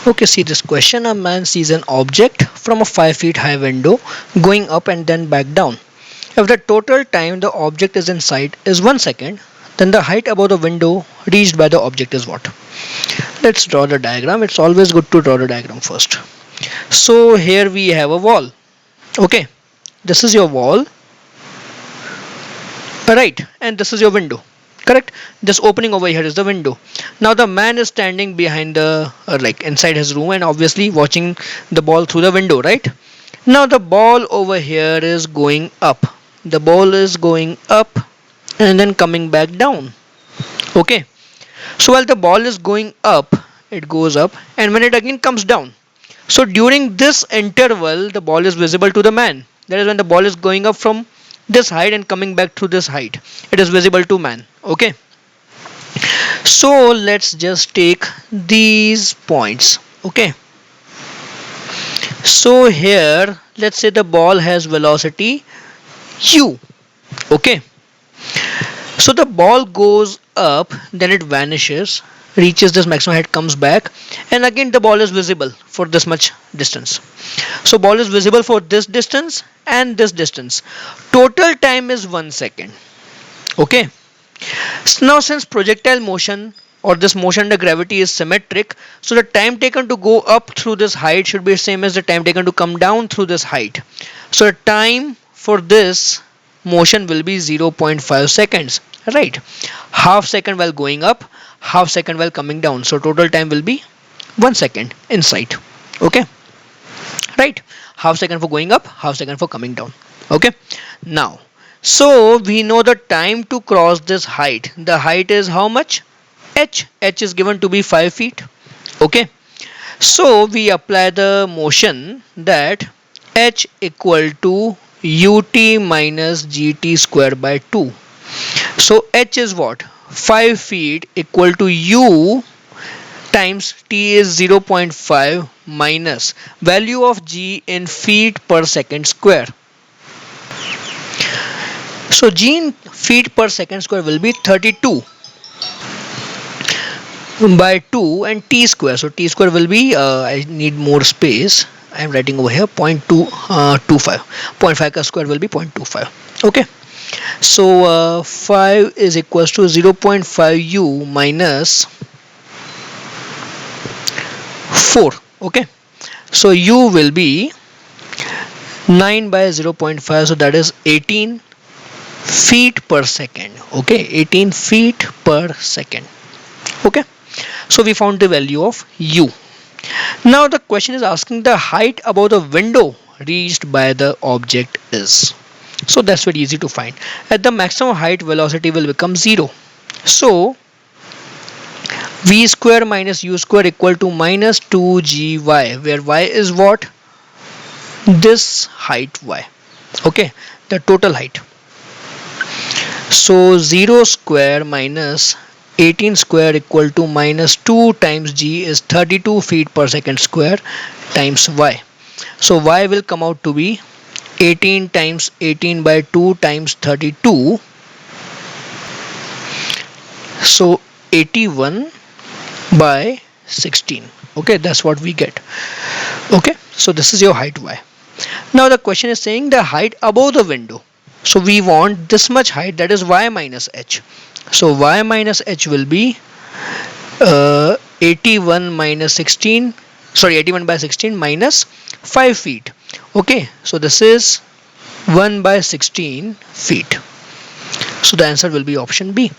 Okay, see this question. A man sees an object from a 5 feet high window going up and then back down. If the total time the object is in sight is 1 second, then the height above the window reached by the object is what? Let's draw the diagram. It's always good to draw the diagram first. So here we have a wall. Okay, this is your wall, right? And this is your window. Correct? This opening over here is the window. Now the man is standing behind the like inside his room and obviously watching the ball through the window, right? Now the ball over here is going up. The ball is going up and then coming back down. Okay. So while the ball is going up, it goes up, and when it again comes down. So during this interval, the ball is visible to the man. That is when the ball is going up from this height and coming back to this height. It is visible to man. Okay. So let's just take these points. Okay. So here, let's say the ball has velocity u. Okay. So the ball goes up, then it vanishes, reaches this maximum height, comes back, and again the ball is visible for this much distance. So ball is visible for this distance and this distance. Total time is 1 second. Okay. So now since projectile motion or this motion under gravity is symmetric, so the time taken to go up through this height should be the same as the time taken to come down through this height. So the time for this motion will be 0.5 seconds, right? Half second while going up, half second while coming down. So total time will be 1 second in sight. Okay, right? Half second for going up, half second for coming down. Okay. Now, so we know the time to cross this height. The height is how much? H. H is given to be 5 feet. Okay. So we apply the motion that H equal to ut minus gt square by 2. So H is what? 5 feet equal to u times t is 0.5 minus value of g in feet per second square. So g in feet per second square will be 32 by 2 and t square. So t square will be, I need more space. I am writing over here 0.225. 0.5 square will be 0.25. Okay. So 5 is equals to 0.5 u minus 4. Okay. So u will be 9 by 0.5. So that is 18 feet per second. Okay. 18 feet per second. Okay. So we found the value of u. Now the question is asking the height above the window reached by the object is. So that's very easy to find. At the maximum height, velocity will become 0. So v square minus u square equal to minus 2gy, where y is what? This height y. Okay, the total height. So 0 square minus 18 square equal to minus 2 times g is 32 feet per second square times y. So y will come out to be 18 times 18 by 2 times 32. So 81 by 16. Okay, that's what we get. Okay, so this is your height y. Now the question is saying the height above the window. So we want this much height, that is y minus h. So y minus h will be 81 minus 16, sorry 81 by 16 minus 5 feet. Okay, so this is 1 by 16 feet. So the answer will be option B.